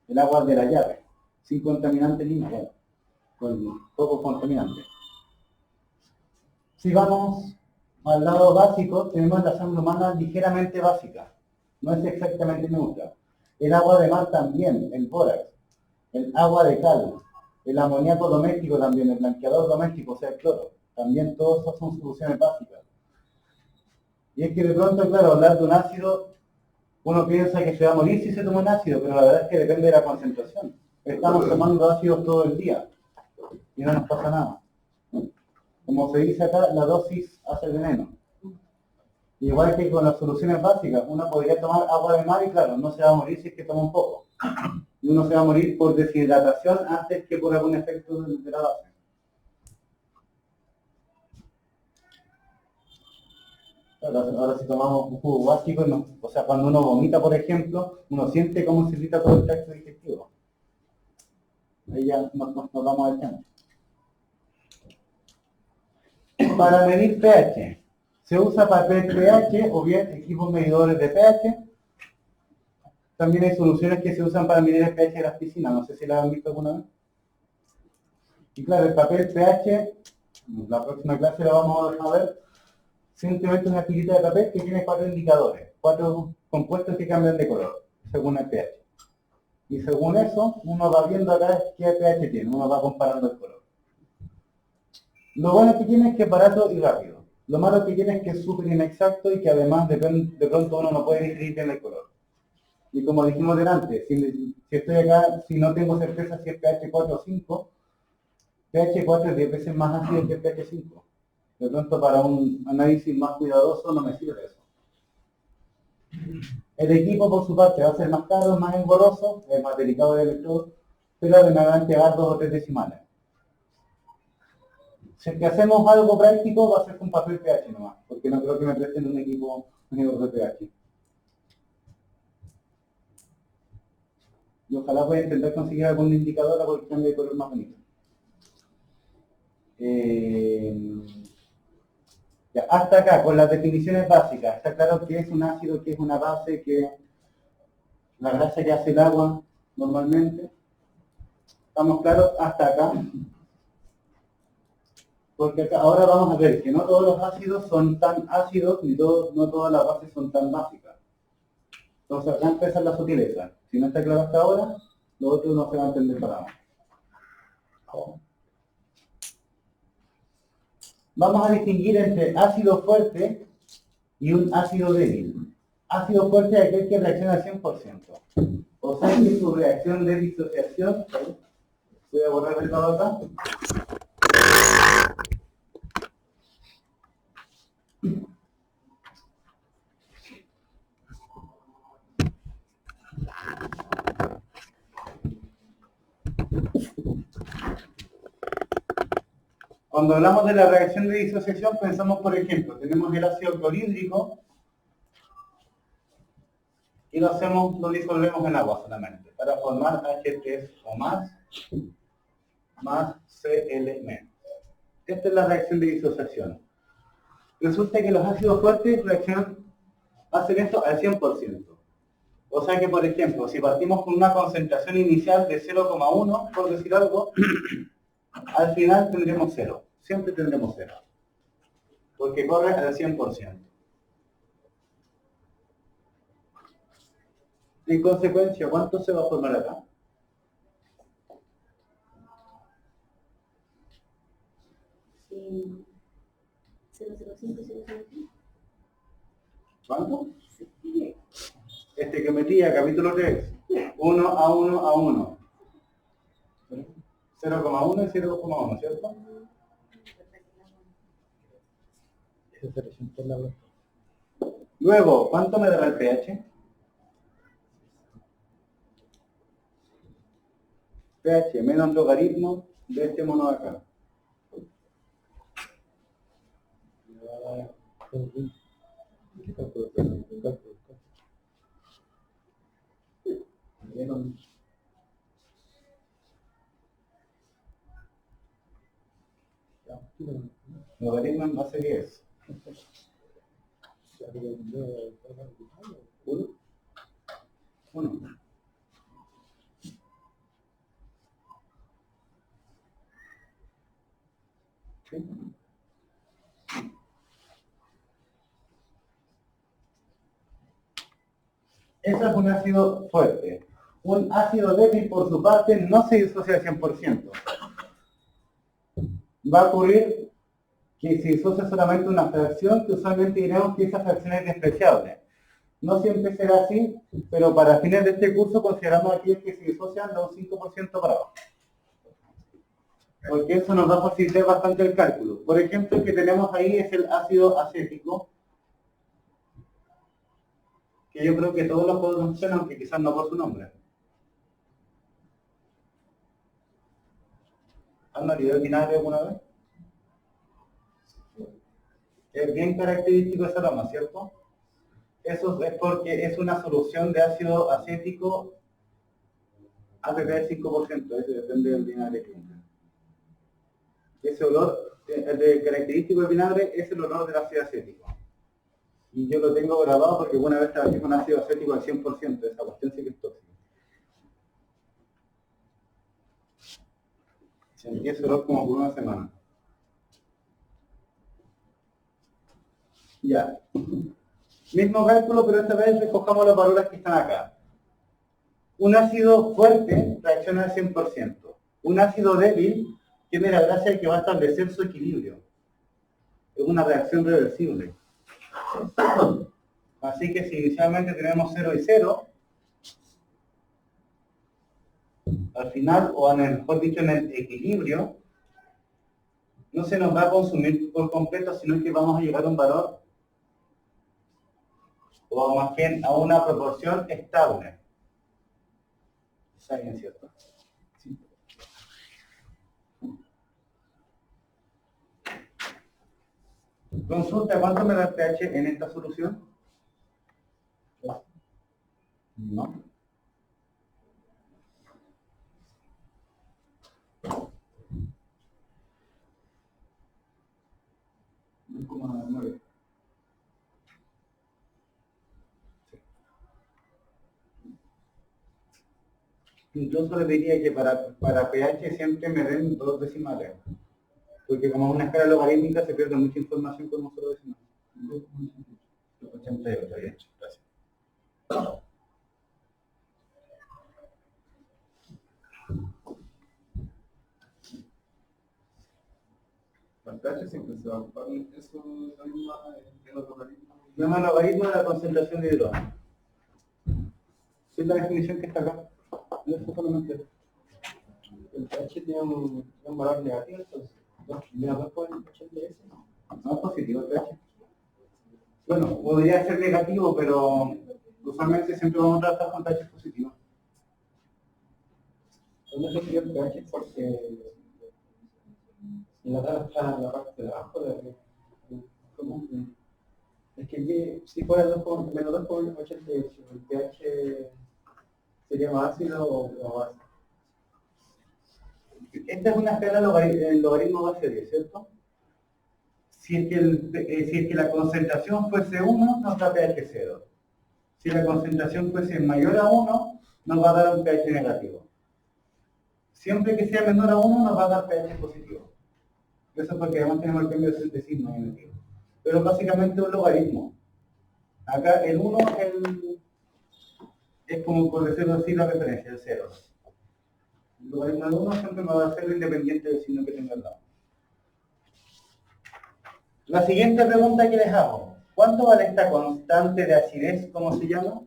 El agua de la llave, sin contaminantes ni nada, con pocos contaminantes. Si vamos al lado básico, tenemos la sangre humana ligeramente básica, no es exactamente neutra. El agua de mar también, el bórax, el agua de cal, el amoníaco doméstico también, el blanqueador doméstico, o sea, el cloro, también todos esos son soluciones básicas. Y es que de pronto, claro, hablar de un ácido, uno piensa que se va a morir si se toma un ácido, pero la verdad es que depende de la concentración. Estamos tomando ácidos todo el día y no nos pasa nada. Como se dice acá, la dosis hace el veneno. Igual que con las soluciones básicas, uno podría tomar agua de mar y claro, no se va a morir si es que toma un poco. Y uno se va a morir por deshidratación antes que por algún efecto de la base. Ahora si tomamos un jugo básico, o sea, cuando uno vomita, por ejemplo, uno siente cómo se irrita todo el tracto digestivo. Ahí ya nos vamos al tema. Para medir pH, se usa papel pH o bien equipos medidores de pH. También hay soluciones que se usan para medir el pH de las piscinas, no sé si las han visto alguna vez. Y claro, el papel pH, la próxima clase la vamos a ver, simplemente una tirita de papel que tiene 4 indicadores, 4 compuestos que cambian de color, según el pH. Y según eso, uno va viendo acá qué pH tiene, uno va comparando el color. Lo bueno que tiene es que es barato y rápido. Lo malo que tiene es que es súper inexacto y que además de pronto uno no puede distinguir bien el color. Y como dijimos delante, si estoy acá, si no tengo certeza si es pH 4 o 5, pH 4 es 10 veces más ácido que el pH 5. De pronto para un análisis más cuidadoso no me sirve eso. El equipo por su parte va a ser más caro, más engorroso, es más delicado de electrodo, pero me van a llevar 2 o 3 decimales. Si es que hacemos algo práctico va a ser con papel pH nomás, porque no creo que me presten un equipo medidor de pH. Y ojalá voy a intentar conseguir algún indicador por el cambio de color más bonito. Ya, hasta acá, con las definiciones básicas, está claro qué es un ácido, qué es una base, qué es la grasa que hace el agua normalmente. ¿Estamos claros hasta acá? Porque acá, ahora vamos a ver que no todos los ácidos son tan ácidos, ni no todas las bases son tan básicas. Entonces acá empiezan las sutilezas. Si no está claro hasta ahora, lo otro no se va a entender para nada. Vamos a distinguir entre ácido fuerte y un ácido débil. Ácido fuerte es aquel que reacciona al 100%. O sea que su reacción de disociación, voy a borrar el lado acá. Cuando hablamos de la reacción de disociación, pensamos, por ejemplo, tenemos el ácido clorhídrico y lo disolvemos en agua solamente, para formar H3O más Cl-. Esta es la reacción de disociación. Resulta que los ácidos fuertes hacen esto al 100%. O sea que, por ejemplo, si partimos con una concentración inicial de 0,1, por decir algo, al final tendremos 0. Siempre tendremos 0. Porque corre al 100%. En consecuencia, ¿cuánto se va a formar acá? Sí. 005. ¿Cuánto? Geometría, capítulo 3. 1 a 1 a 1. 0,1 y 0,1, ¿cierto? Luego, ¿cuánto me dará el pH? pH menos logaritmo de este mono de acá. Me va a dar ¿qué cálculo? Cálculo. Menos ya, Logaritmo en base 10. uno. 1. ¿Sí? Eso es un ácido fuerte. Un ácido débil, por su parte, no se disocia al 100%. Va a ocurrir que se disocia solamente una fracción, que usualmente diremos que esa fracción es despreciable. No siempre será así, pero para fines de este curso consideramos aquellos que se disocian de un 5% para abajo. Porque eso nos va a facilitar bastante el cálculo. Por ejemplo, el que tenemos ahí es el ácido acético, que yo creo que todos lo conocen, aunque quizás no por su nombre. ¿Han olido el vinagre alguna vez? Es bien característico ese aroma, ¿cierto? Eso es porque es una solución de ácido acético APP del 5%, eso depende del vinagre que tenga. Ese olor, el característico del vinagre es el olor del ácido acético. Y yo lo tengo grabado porque una vez trabajé con ácido acético al 100%, esa cuestión sí que es tóxica. Sentí ese olor como por una semana. Ya. Mismo cálculo, pero esta vez recojamos los valores que están acá. Un ácido fuerte reacciona al 100%. Un ácido débil tiene la gracia de que va a establecer su equilibrio. Es una reacción reversible. Así que si inicialmente tenemos 0 y 0, al final, o mejor dicho, en el equilibrio, no se nos va a consumir por completo, sino que vamos a llegar a un valor, o más bien a una proporción estable. ¿Está bien, cierto? Sí. Consulta, ¿cuánto me da el pH en esta solución? No. Como 9. Incluso le diría que para pH siempre me den 2 decimales. Porque como es una escala logarítmica se pierde mucha información con un solo decimal. 88, bien, gracias. El pH siempre se va a ocupar eso, la misma, de los logaritmos. Llama logaritmo de la concentración de hidrógeno. Sí, la definición que está acá. Eso solamente. El pH tiene un valor negativo, entonces. Menos 2,88. No es positivo el pH. Bueno, podría ser negativo, pero usualmente siempre vamos a tratar con pH positivo. ¿Dónde se escribe el pH? Porque en la tabla está en la parte de abajo ¿cómo? Es que aquí, si fuera menos 2,88, el pH sería más ácido o base. Esta es una escala logaritmo base 10, ¿cierto? Si es que la concentración fuese 1, nos da pH 0. Si la concentración fuese mayor a 1, nos va a dar un pH negativo. Siempre que sea menor a 1, nos va a dar pH positivo. Eso es porque además tenemos el cambio de signo negativo. Pero básicamente un logaritmo. Acá el 1 es como por decirlo así la referencia, el 0. El logaritmo de 1 siempre me va a ser independiente del signo que tenga al lado. La siguiente pregunta que les hago. ¿Cuánto vale esta constante de acidez? ¿Cómo se llama?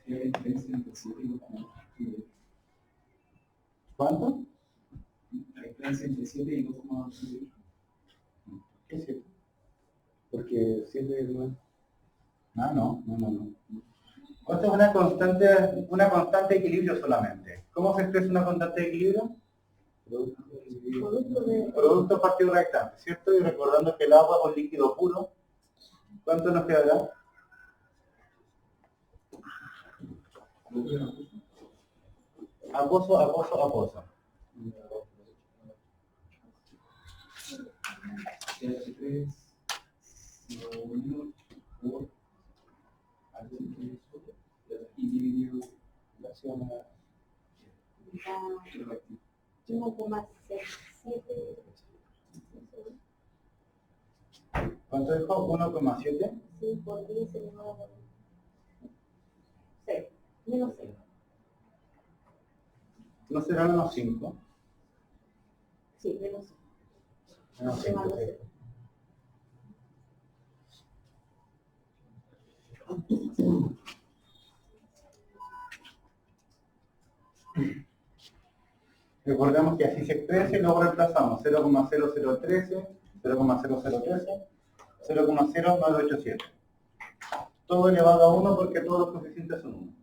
¿Qué diferencia entre 7 y 2,8? ¿Cuánto? La diferencia entre 7 y 2,8. ¿Qué es esto? Porque 7 es más. Ah, no. Esto es una constante de equilibrio solamente. ¿Cómo se expresa una constante de equilibrio? Producto de Producto partido restante, ¿cierto? Y recordando que el agua es un líquido puro, ¿cuánto nos quedará? Acuoso. H3, unido por H3 y dividido la zona reactiva. 1,67. ¿Cuánto dijo? 1,7. Sí, por 10 elevado a 6. Menos 6. ¿No serán unos 5? Sí, menos 6. Menos 5, sí. Recordemos que así se expresa y luego reemplazamos 0,0013, 0,0013, 0,0987. Todo elevado a 1 porque todos los coeficientes son 1.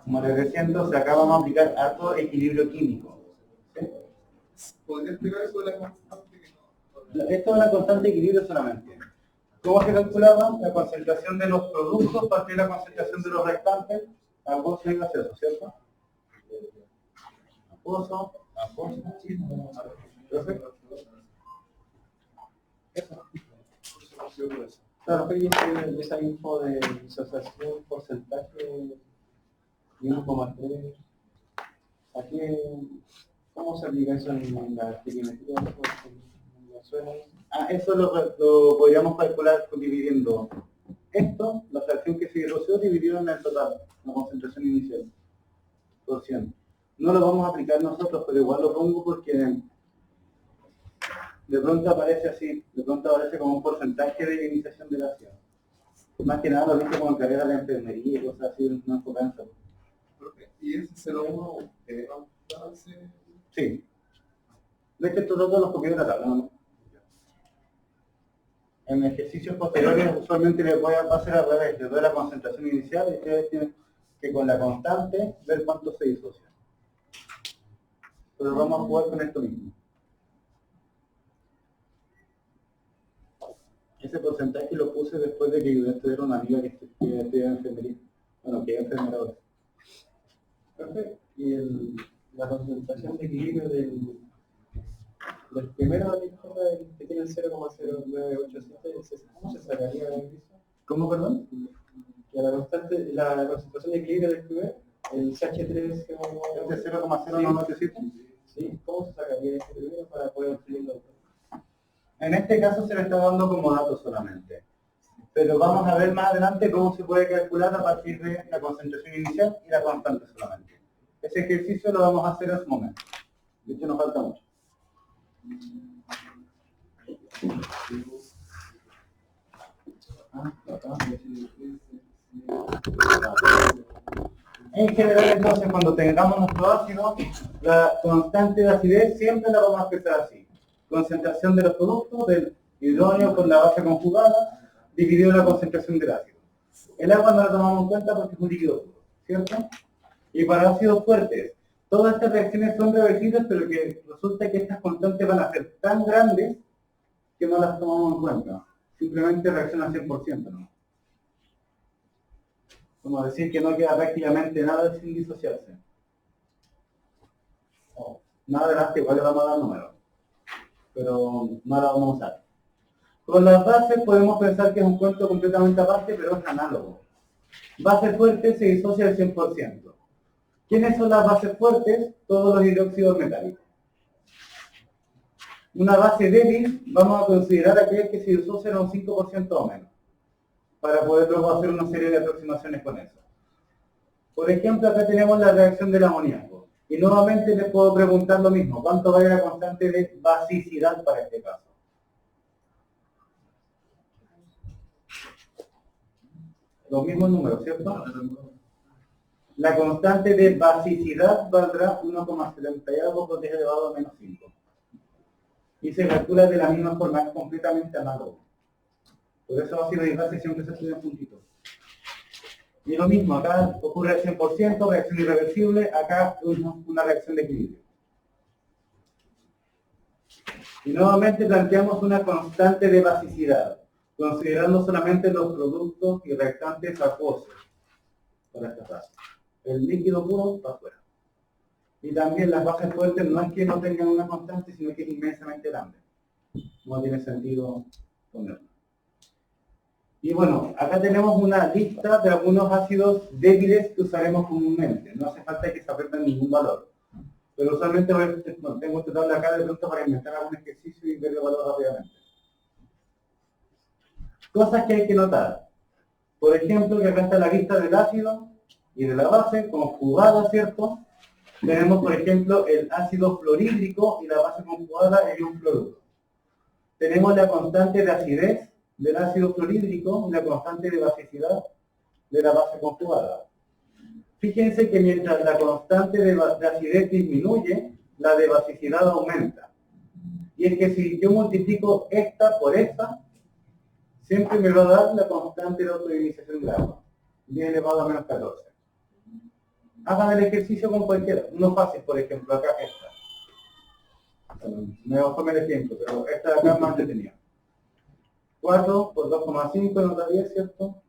Como les decía entonces, acá vamos a aplicar harto equilibrio químico. ¿Sí? ¿Podría explicar eso de la constante? Esto es una constante de equilibrio solamente. ¿Cómo se calculaba? La concentración de los productos partido de la concentración de los restantes, acuoso y gaseoso, ¿cierto? Acuoso. Perfecto. Claro, pero y esa info de disociación, porcentaje, 1,3, aquí, ¿cómo se aplica eso en la trigonometría? ¿Me suena? Eso lo podríamos calcular dividiendo esto, la fracción que se disoció, dividido en el total, la concentración inicial, por 100. No lo vamos a aplicar nosotros, pero igual lo pongo porque de pronto aparece así, de pronto aparece como un porcentaje de ionización del ácido. Más que nada lo viste como en carrera de enfermería y cosas así, no enfocanza. ¿Y ese 0,1 va a darse? Sí. De hecho, estos datos los copié de la tabla, ¿no? En ejercicios posteriores usualmente va a ser al revés, les doy la concentración inicial y ustedes tienen que con la constante ver cuánto se disocia. Pero vamos a jugar con esto mismo. Ese porcentaje lo puse después de que ayudé a estudiar a una amiga que estudia enfermería. Bueno, que es enfermera ahora. Perfecto. Y la concentración de equilibrio del primero que tiene el 0,0987, ¿cómo se sacaría eso? ¿Cómo, perdón? Que la concentración de equilibrio del primer, el CH3 ¿Este 0,0987? Sí, ¿cómo se sacaría este primero para poder obtenerlo? En este caso se le está dando como dato solamente. Pero vamos a ver más adelante cómo se puede calcular a partir de la concentración inicial y la constante solamente. Ese ejercicio lo vamos a hacer en su momento. De hecho, nos falta mucho. En general, entonces, cuando tengamos nuestro ácido, la constante de acidez siempre la vamos a expresar así. Concentración de los productos del hidrógeno con la base conjugada dividido en la concentración del ácido. El agua no la tomamos en cuenta porque es un líquido puro, ¿cierto? Y para ácidos fuertes, todas estas reacciones son reversibles, pero que resulta que estas constantes van a ser tan grandes que no las tomamos en cuenta. Simplemente reaccionan 100%, ¿no? Como decir que no queda prácticamente nada sin disociarse. Más adelante igual le vamos a dar números, pero no la vamos a usar. Con las bases podemos pensar que es un cuento completamente aparte, pero es análogo. Base fuerte se disocia al 100%. ¿Quiénes son las bases fuertes? Todos los hidróxidos metálicos. Una base débil, vamos a considerar aquellas que se disocian a un 5% o menos, para poder luego hacer una serie de aproximaciones con eso. Por ejemplo, acá tenemos la reacción del amoníaco. Y nuevamente les puedo preguntar lo mismo, ¿cuánto vale la constante de basicidad para este caso? Los mismos números, ¿cierto? La constante de basicidad valdrá 1,70 y algo por 10 elevado a menos 5. Y se calcula de la misma forma, es completamente análogo. Por eso ácido y base siempre se estudian juntitos. Y lo mismo, acá ocurre al 100%, reacción irreversible, acá una reacción de equilibrio. Y nuevamente planteamos una constante de basicidad, considerando solamente los productos y reactantes acuosos para esta fase. El líquido puro va afuera. Y también las bases fuertes no es que no tengan una constante, sino que es inmensamente grande. No tiene sentido ponerlo. Y bueno, acá tenemos una lista de algunos ácidos débiles que usaremos comúnmente. No hace falta que se aprendan ningún valor. Pero usualmente tengo este tabla acá de pronto para inventar algún ejercicio y ver el valor rápidamente. Cosas que hay que notar. Por ejemplo, que acá está la lista del ácido y de la base conjugada, ¿cierto? Tenemos, por ejemplo, el ácido fluorhídrico y la base conjugada es un fluoruro. Tenemos la constante de acidez del ácido fluorhídrico y la constante de basicidad de la base conjugada. Fíjense que mientras la constante de acidez disminuye, la de basicidad aumenta. Y es que si yo multiplico esta por esta, siempre me va a dar la constante de autoionización de agua, 10 elevado a menos 14. Hagan el ejercicio con cualquiera. Uno fácil, por ejemplo, acá esta. Me voy a poner el ejemplo, pero esta de acá es más entretenida. 4 por 2,5 nota 10, ¿cierto?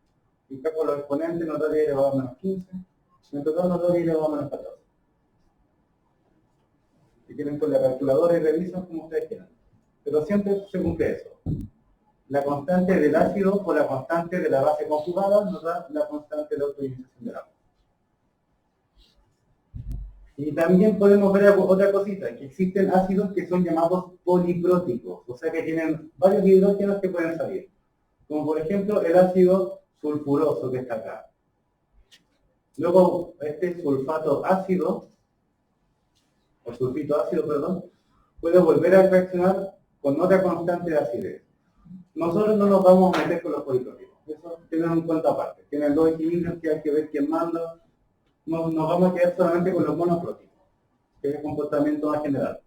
Y acá por los exponentes nota 10 elevado a menos 15. En total nota 10 elevado a menos 14. Si quieren con la calculadora y revisan como ustedes quieran. Pero siempre se cumple eso. La constante del ácido por la constante de la base conjugada nos da la constante de autoionización del agua. Y también podemos ver otra cosita, que existen ácidos que son llamados polipróticos, o sea que tienen varios hidrógenos que pueden salir. Como por ejemplo el ácido sulfuroso que está acá. Luego este sulfato ácido, o sulfito ácido, perdón, puede volver a reaccionar con otra constante de acidez. Nosotros no nos vamos a meter con los polipróticos, eso tienen en cuenta aparte. Tienen dos equilibrios que hay que ver quién manda. Nos vamos a quedar solamente con los monopróticos, que es el comportamiento más general.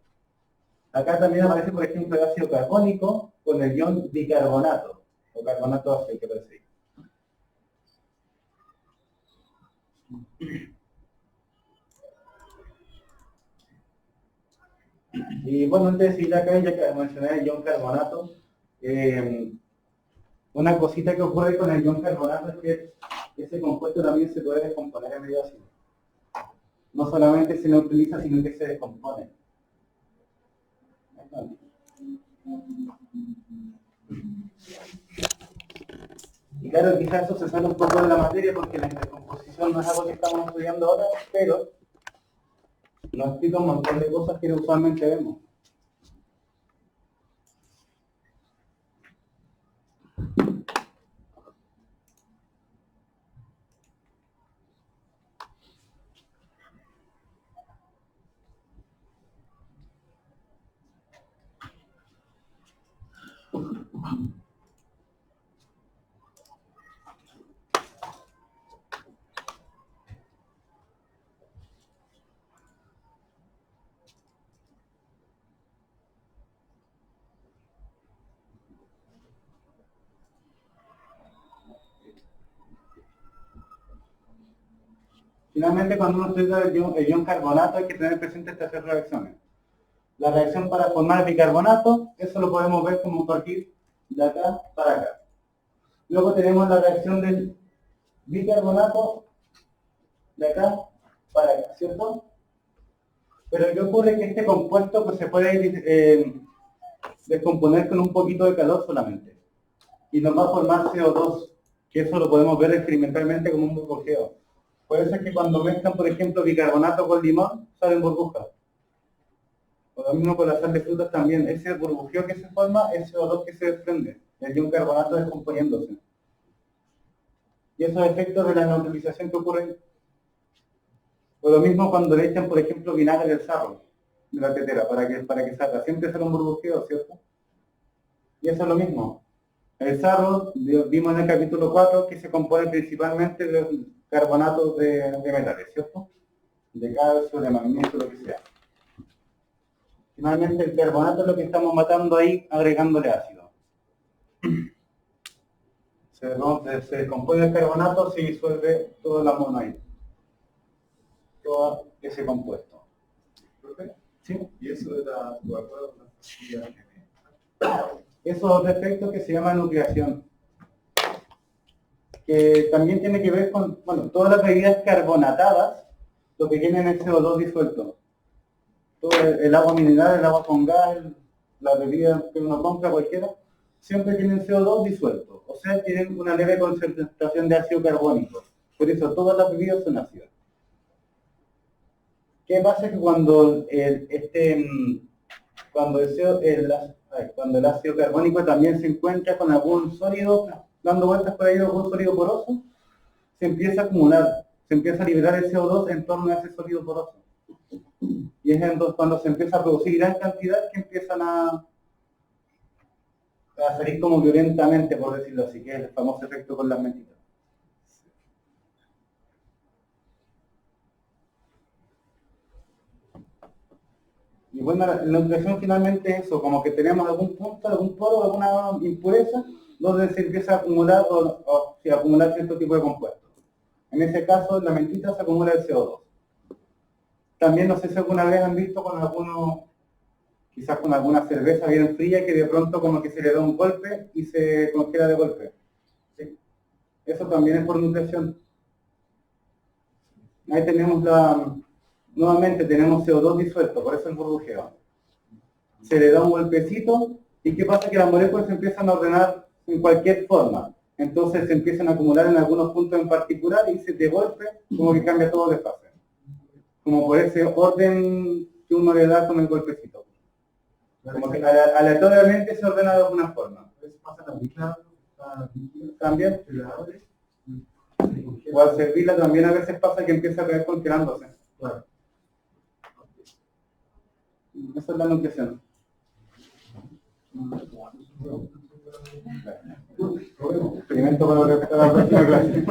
Acá también aparece, por ejemplo, el ácido carbónico con el ion bicarbonato, o carbonato ácido, que parece ahí. Y bueno, antes de seguir acá, ya que mencioné el ion carbonato, una cosita que ocurre con el ion carbonato es que ese compuesto también se puede descomponer en medio ácido. No solamente se neutraliza, sino que se descompone. Y claro, quizás eso se sale un poco de la materia porque la intercomposición no es algo que estamos estudiando ahora, pero nos explica un montón de cosas que usualmente vemos. Finalmente, cuando uno estudia el ion carbonato, hay que tener presente estas tres reacciones. La reacción para formar bicarbonato, eso lo podemos ver como partir de acá para acá. Luego tenemos la reacción del bicarbonato de acá para acá, ¿cierto? Pero ¿qué ocurre? Que este compuesto pues, se puede descomponer con un poquito de calor solamente. Y nos va a formar CO2, que eso lo podemos ver experimentalmente como un burbujeo. Puede ser que cuando mezclan, por ejemplo, bicarbonato con limón, salen burbujas. O lo mismo con la sal de frutas también. Ese burbujeo que se forma es CO2 que se desprende. Y aquí un carbonato descomponiéndose. Y esos efectos de la neutralización que ocurren O lo mismo cuando le echan, por ejemplo, vinagre al sarro de la tetera para que salga. Siempre sale un burbujeo, ¿cierto? Y eso es lo mismo. El sarro, vimos en el capítulo 4 que se compone principalmente de carbonatos de metales, ¿cierto? De calcio, de magnesio, lo que sea. Finalmente el carbonato es lo que estamos matando ahí agregándole ácido. Se descompone el carbonato, se disuelve todo el amonio, todo ese compuesto. ¿Profe? ¿Sí? Y eso de la Coca-Cola, una facilidad que Eso es otro efecto que se llama nucleación, que también tiene que ver con, bueno, todas las bebidas carbonatadas, lo que tienen es CO2 disuelto. Todo el agua mineral, el agua con gas, la bebida que uno compra cualquiera, siempre tienen CO2 disuelto, o sea, tienen una leve concentración de ácido carbónico. Por eso todas las bebidas son ácidas. ¿Qué pasa? Que cuando cuando el ácido carbónico también se encuentra con algún sólido, dando vueltas por ahí, algún sólido poroso, se empieza a acumular, se empieza a liberar el CO2 en torno a ese sólido poroso. Y es entonces cuando se empieza a producir gran cantidad que empiezan a salir como violentamente, por decirlo así, que es el famoso efecto con las mentiras. Y bueno, la nucleación finalmente es eso, como que tenemos algún punto, algún poro, alguna impureza, donde se empieza a acumular a acumular cierto tipo de compuestos. En ese caso, en la mentita se acumula el CO2. También no sé si alguna vez han visto con quizás con alguna cerveza bien fría, que de pronto como que se le da un golpe y se congela de golpe. ¿Sí? Eso también es por nucleación. Ahí tenemos nuevamente tenemos CO2 disuelto, por eso el burbujeo. Se le da un golpecito, y ¿qué pasa? Que las moléculas se empiezan a ordenar en cualquier forma. Entonces se empiezan a acumular en algunos puntos en particular, y de golpe como que cambia todo de fase. Como por ese orden que uno le da con el golpecito. Como que aleatoriamente se ordena de alguna forma. a veces pasa la mitad, También, se la abre, o al servirla también a veces pasa que empieza a caer congelándose. claro. Esa es la nucleación. Experimento para la próxima clase.